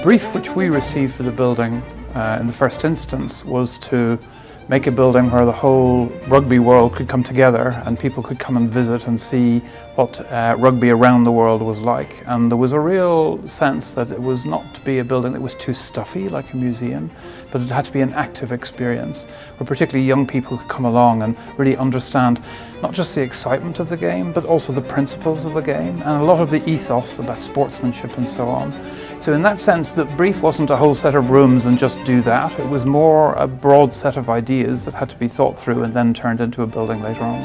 brief which we received for the building in the first instance was to make a building where the whole rugby world could come together and people could come and visit and see what rugby around the world was like. And there was a real sense that it was not to be a building that was too stuffy like a museum, but it had to be an active experience where particularly young people could come along and really understand not just the excitement of the game, but also the principles of the game and a lot of the ethos about sportsmanship and so on. So in that sense, the brief wasn't a whole set of rooms and just do that. It was more a broad set of ideas that had to be thought through and then turned into a building later on.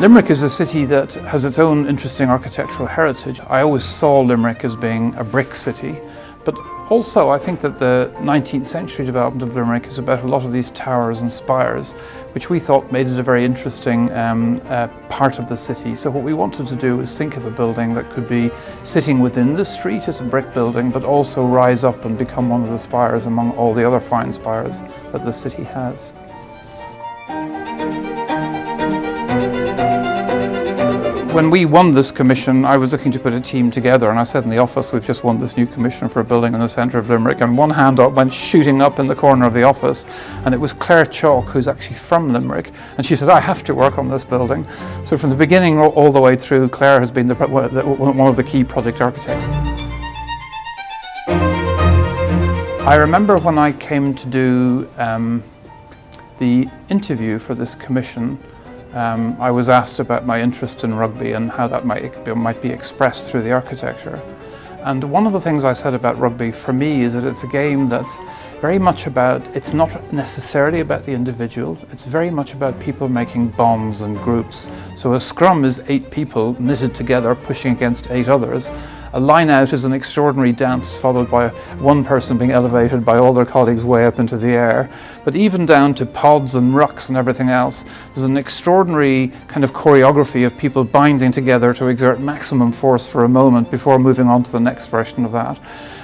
Limerick is a city that has its own interesting architectural heritage. I always saw Limerick as being a brick city, but also I think that the 19th century development of Limerick is about a lot of these towers and spires, which we thought made it a very interesting part of the city. So what we wanted to do was think of a building that could be sitting within the street as a brick building, but also rise up and become one of the spires among all the other fine spires that the city has. When we won this commission, I was looking to put a team together, and I said in the office, we've just won this new commission for a building in the centre of Limerick, and one hand up went shooting up in the corner of the office, and it was Claire Chalk, who's actually from Limerick, and she said, I have to work on this building. So from the beginning all the way through, Claire has been one of the key project architects. I remember when I came to do the interview for this commission, I was asked about my interest in rugby and how that might be expressed through the architecture. And one of the things I said about rugby for me is that it's a game that's very much about, it's not necessarily about the individual, it's very much about people making bonds and groups. So a scrum is 8 people knitted together pushing against 8 others. A line out is an extraordinary dance followed by one person being elevated by all their colleagues way up into the air. But even down to pods and rucks and everything else, there's an extraordinary kind of choreography of people binding together to exert maximum force for a moment before moving on to the next version of that.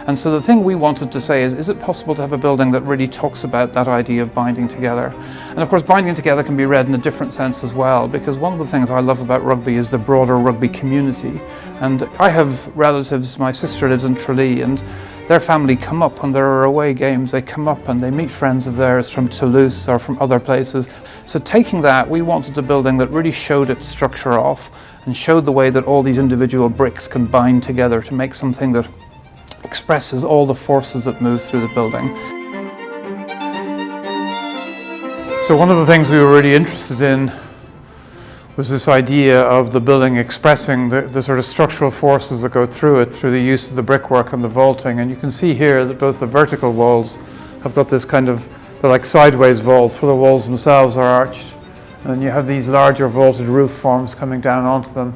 And so the thing we wanted to say is it possible to have a building that really talks about that idea of binding together? And of course, binding together can be read in a different sense as well, because one of the things I love about rugby is the broader rugby community. And I have relatives, my sister lives in Tralee, and their family come up when there are away games. They come up and they meet friends of theirs from Toulouse or from other places. So taking that, we wanted a building that really showed its structure off and showed the way that all these individual bricks can bind together to make something that expresses all the forces that move through the building. So one of the things we were really interested in was this idea of the building expressing the sort of structural forces that go through it through the use of the brickwork and the vaulting. And you can see here that both the vertical walls have got this kind of, they're like sideways vaults where the walls themselves are arched. And then you have these larger vaulted roof forms coming down onto them.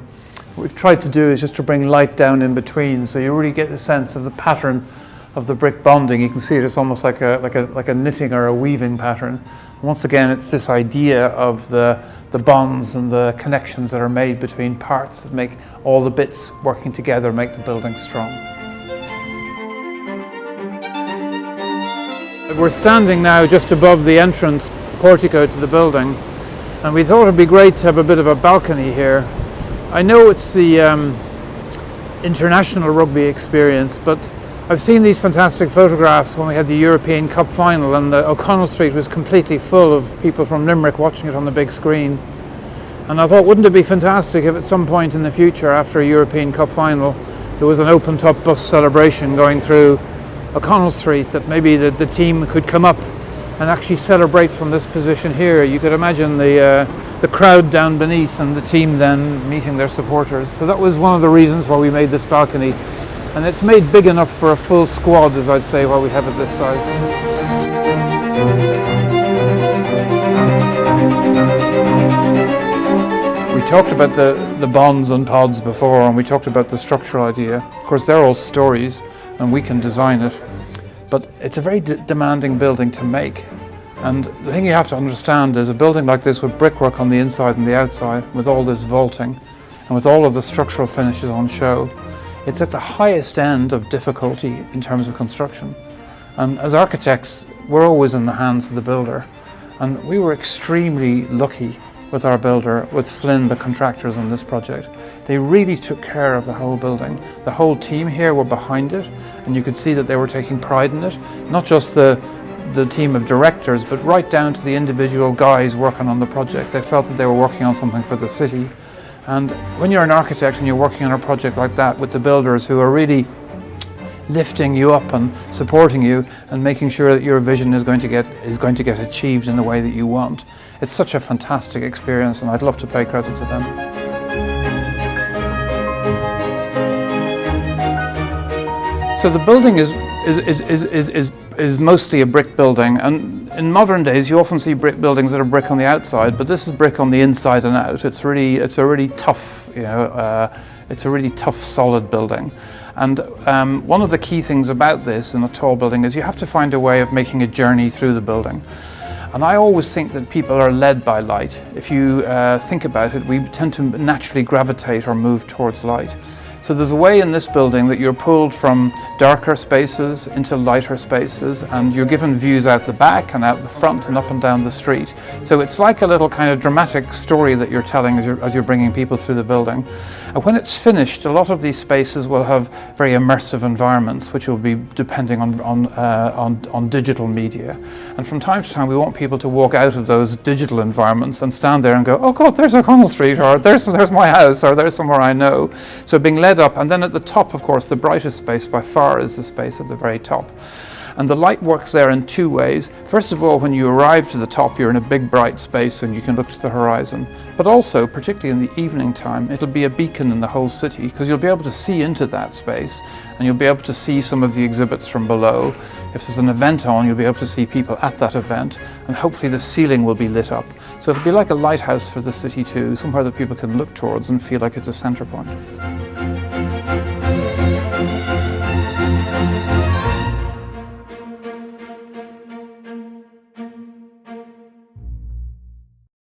What we've tried to do is just to bring light down in between, so you really get the sense of the pattern of the brick bonding. You can see it as almost like a knitting or a weaving pattern. And once again, it's this idea of the bonds and the connections that are made between parts that make all the bits working together make the building strong. We're standing now just above the entrance portico to the building, and we thought it'd be great to have a bit of a balcony here. I know it's the international rugby experience, but I've seen these fantastic photographs when we had the European Cup final, and the O'Connell Street was completely full of people from Limerick watching it on the big screen. And I thought, wouldn't it be fantastic if at some point in the future, after a European Cup final, there was an open-top bus celebration going through O'Connell Street, that maybe the team could come up and actually celebrate from this position here. You could imagine the crowd down beneath and the team then meeting their supporters. So that was one of the reasons why we made this balcony. And it's made big enough for a full squad, as I'd say, while we have it this size. We talked about the bonds and pods before, and we talked about the structural idea. Of course, they're all stories, and we can design it. But it's a very demanding building to make. And the thing you have to understand is a building like this with brickwork on the inside and the outside, with all this vaulting, and with all of the structural finishes on show, it's at the highest end of difficulty in terms of construction. And as architects, we're always in the hands of the builder. And we were extremely lucky with our builder, with Flynn, the contractors on this project. They really took care of the whole building. The whole team here were behind it, and you could see that they were taking pride in it. Not just the team of directors, but right down to the individual guys working on the project. They felt that they were working on something for the city. And when you're an architect and you're working on a project like that with the builders who are really lifting you up and supporting you and making sure that your vision is going to get achieved in the way that you want, it's such a fantastic experience, and I'd love to pay credit to them. So the building is mostly a brick building, and in modern days you often see brick buildings that are brick on the outside, but this is brick on the inside and out. It's a really tough, it's a really tough, solid building. And one of the key things about this in a tall building is you have to find a way of making a journey through the building. And I always think that people are led by light. If you think about it, we tend to naturally gravitate or move towards light. So there's a way in this building that you're pulled from darker spaces into lighter spaces, and you're given views out the back and out the front and up and down the street. So it's like a little kind of dramatic story that you're telling as you're bringing people through the building. And when it's finished, a lot of these spaces will have very immersive environments, which will be depending on digital media. And from time to time, we want people to walk out of those digital environments and stand there and go, "Oh God, there's O'Connell Street," or there's my house, or there's somewhere I know. So being led up, and then at the top, of course, the brightest space by far is the space at the very top. And the light works there in two ways. First of all, when you arrive to the top, you're in a big bright space and you can look to the horizon. But also, particularly in the evening time, it'll be a beacon in the whole city, because you'll be able to see into that space and you'll be able to see some of the exhibits from below. If there's an event on, you'll be able to see people at that event, and hopefully the ceiling will be lit up. So it'll be like a lighthouse for the city too, somewhere that people can look towards and feel like it's a centre point.